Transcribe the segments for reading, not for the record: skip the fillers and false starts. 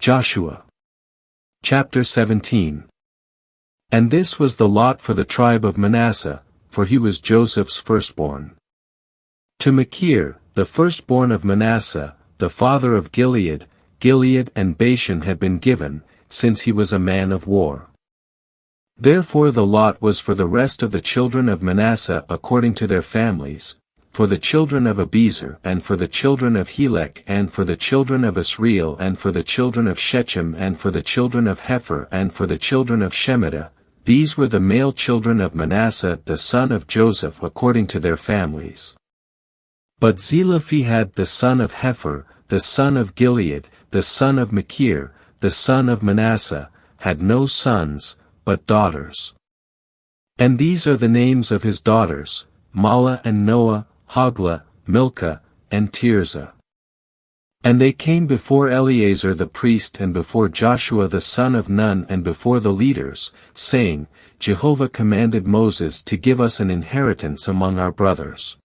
Joshua. Chapter 17. And this was the lot for the tribe of Manasseh, for he was Joseph's firstborn. To Machir, the firstborn of Manasseh, the father of Gilead, Gilead and Bashan had been given, since he was a man of war. Therefore the lot was for the rest of the children of Manasseh according to their families, for the children of Abiezer and for the children of Helek and for the children of Asriel and for the children of Shechem and for the children of Hepher and for the children of Shemida. These were the male children of Manasseh the son of Joseph according to their families. But Zelophehad the son of Hepher, the son of Gilead, the son of Machir, the son of Manasseh, had no sons, but daughters. And these are the names of his daughters, Mahlah and Noah, Hoglah, Milcah, and Tirzah. And they came before Abiezer the priest and before Joshua the son of Nun and before the leaders, saying, Jehovah commanded Moses to give us an inheritance among our brothers.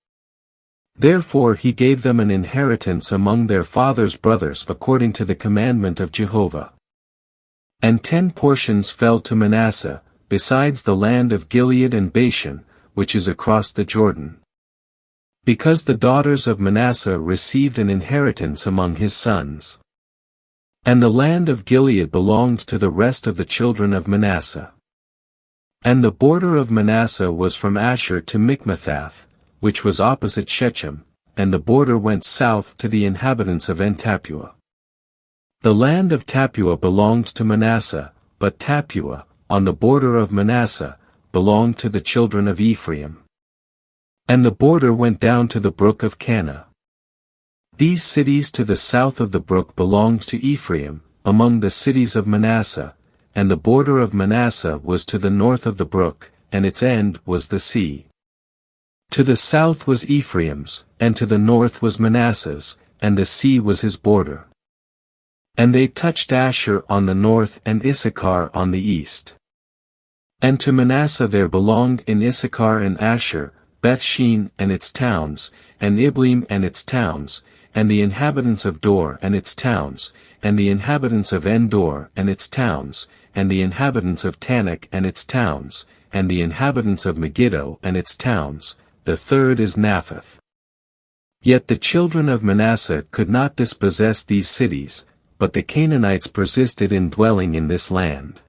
Therefore he gave them an inheritance among their father's brothers according to the commandment of Jehovah. And 10 portions fell to Manasseh, besides the land of Gilead and Bashan, which is across the Jordan. Because the daughters of Manasseh received an inheritance among his sons. And the land of Gilead belonged to the rest of the children of Manasseh. And the border of Manasseh was from Asher to Michmethath, which was opposite Shechem, and the border went south to the inhabitants of En-Tappuah. The land of Tappuah belonged to Manasseh, but Tappuah, on the border of Manasseh, belonged to the children of Ephraim. And the border went down to the brook of Cana. These cities to the south of the brook belonged to Ephraim, among the cities of Manasseh, and the border of Manasseh was to the north of the brook, and its end was the sea. To the south was Ephraim's, and to the north was Manasseh's, and the sea was his border. And they touched Asher on the north and Issachar on the east. And to Manasseh there belonged in Issachar and Asher, Bethshean and its towns, and Ibleam and its towns, and the inhabitants of Dor and its towns, and the inhabitants of Endor and its towns, and the inhabitants of Tanakh and its towns, and the inhabitants of Megiddo and its towns. The third is Naphath. Yet the children of Manasseh could not dispossess these cities, but the Canaanites persisted in dwelling in this land.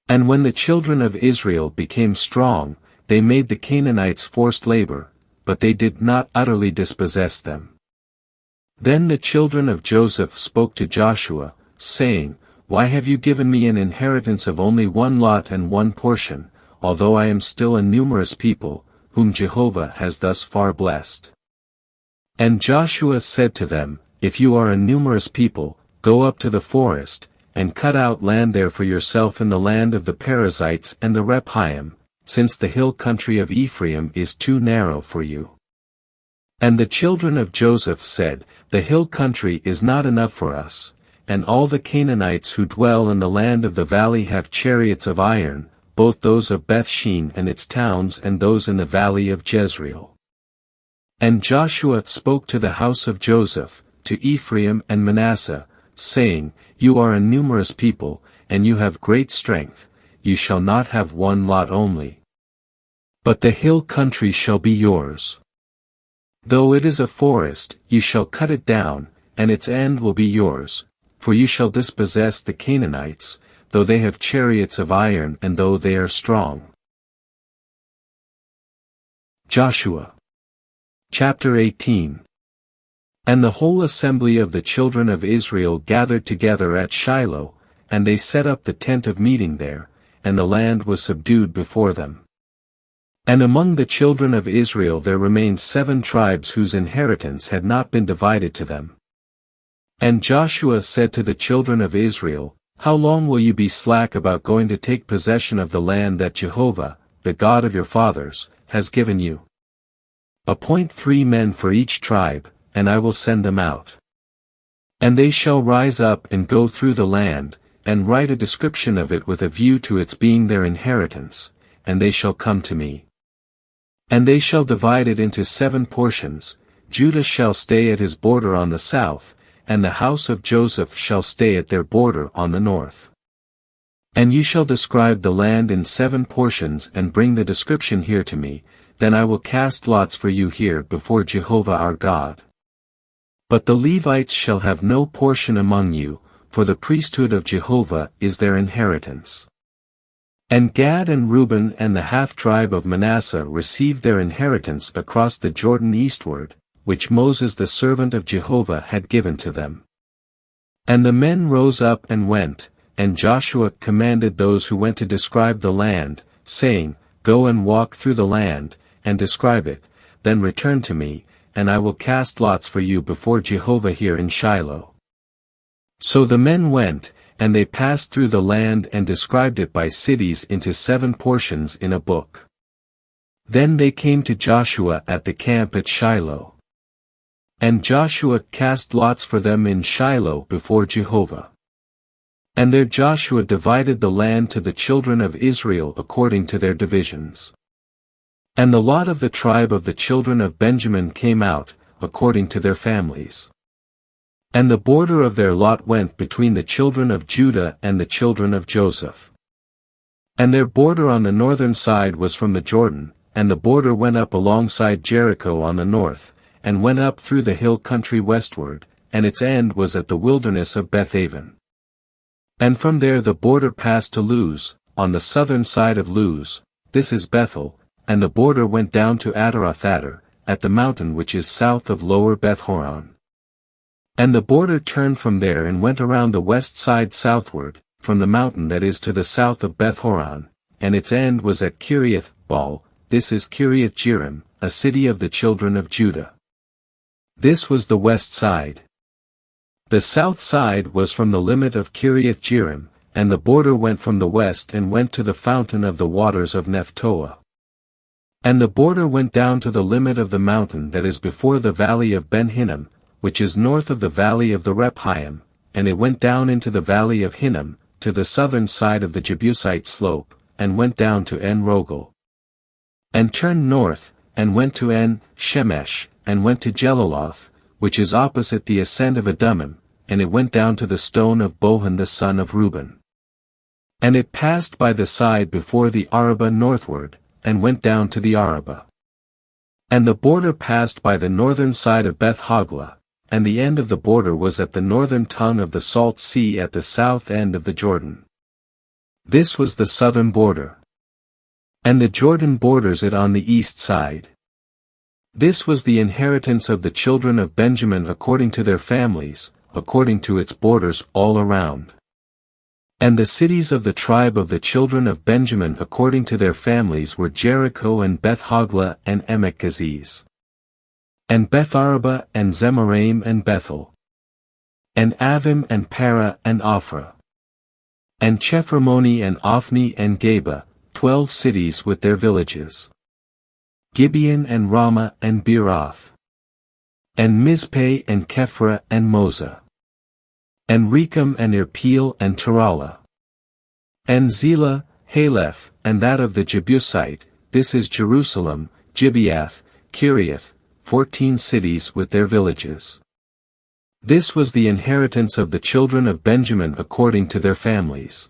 And when the children of Israel became strong, they made the Canaanites forced labor, but they did not utterly dispossess them. Then the children of Joseph spoke to Joshua, saying, Why have you given me an inheritance of only one lot and one portion, although I am still a numerous people, whom Jehovah has thus far blessed? And Joshua said to them, If you are a numerous people, go up to the forest, and cut out land there for yourself in the land of the Perizzites and the Rephaim, since the hill country of Ephraim is too narrow for you. And the children of Joseph said, The hill country is not enough for us, and all the Canaanites who dwell in the land of the valley have chariots of iron, both those of Bethshean and its towns and those in the valley of Jezreel. And Joshua spoke to the house of Joseph, to Ephraim and Manasseh, saying, You are a numerous people, and you have great strength, you shall not have one lot only. But the hill country shall be yours. Though it is a forest, you shall cut it down, and its end will be yours, for you shall dispossess the Canaanites, though they have chariots of iron and though they are strong. Joshua. Chapter 18. And the whole assembly of the children of Israel gathered together at Shiloh, and they set up the tent of meeting there, and the land was subdued before them. And among the children of Israel there remained 7 tribes whose inheritance had not been divided to them. And Joshua said to the children of Israel, How long will you be slack about going to take possession of the land that Jehovah, the God of your fathers, has given you? Appoint 3 men for each tribe, and I will send them out. And they shall rise up and go through the land, and write a description of it with a view to its being their inheritance, and they shall come to me. And they shall divide it into 7 portions. Judah shall stay at his border on the south, and the house of Joseph shall stay at their border on the north. And you shall describe the land in 7 portions and bring the description here to me, then I will cast lots for you here before Jehovah our God. But the Levites shall have no portion among you, for the priesthood of Jehovah is their inheritance. And Gad and Reuben and the half-tribe of Manasseh received their inheritance across the Jordan eastward, which Moses the servant of Jehovah had given to them. And the men rose up and went, and Joshua commanded those who went to describe the land, saying, Go and walk through the land, and describe it, then return to me, and I will cast lots for you before Jehovah here in Shiloh. So the men went, and they passed through the land and described it by cities into 7 portions in a book. Then they came to Joshua at the camp at Shiloh. And Joshua cast lots for them in Shiloh before Jehovah. And there Joshua divided the land to the children of Israel according to their divisions. And the lot of the tribe of the children of Benjamin came out, according to their families. And the border of their lot went between the children of Judah and the children of Joseph. And their border on the northern side was from the Jordan, and the border went up alongside Jericho on the north, and went up through the hill country westward, and its end was at the wilderness of Bethaven. And from there the border passed to Luz, on the southern side of Luz, this is Bethel, and the border went down to Ataroth-Adar, at the mountain which is south of Lower Beth-horon. And the border turned from there and went around the west side southward, from the mountain that is to the south of Beth-horon, and its end was at Kiriath-Baal, this is Kiriath-Jearim, a city of the children of Judah. This was the west side. The south side was from the limit of Kiriath-Jearim, and the border went from the west and went to the fountain of the waters of Nephtoah. And the border went down to the limit of the mountain that is before the valley of Ben-Hinnom, which is north of the valley of the Rephaim, and it went down into the valley of Hinnom, to the southern side of the Jebusite slope, and went down to En-Rogel. And turned north, and went to En-Shemesh, and went to Jelaloth, which is opposite the ascent of Adummim, and it went down to the stone of Bohan the son of Reuben. And it passed by the side before the Arabah northward, and went down to the Arabah. And the border passed by the northern side of Beth-Hoglah, and the end of the border was at the northern tongue of the Salt Sea at the south end of the Jordan. This was the southern border. And the Jordan borders it on the east side. This was the inheritance of the children of Benjamin according to their families, according to its borders all around. And the cities of the tribe of the children of Benjamin according to their families were Jericho and Beth-Hoglah and Emek-Keziz. And Beth-Arabah and Zemaraim and Bethel. And Avim and Parah and Ophrah. And Chephramoni and Ophni and Geba, 12 cities with their villages. Gibeon and Ramah and Beeroth. And Mizpeh and Kephra and Moza. And Rechem and Irpeel and Taralah. And Zelah, Haleph, and that of the Jebusite, this is Jerusalem, Gibeath, Kiriath, 14 cities with their villages. This was the inheritance of the children of Benjamin according to their families.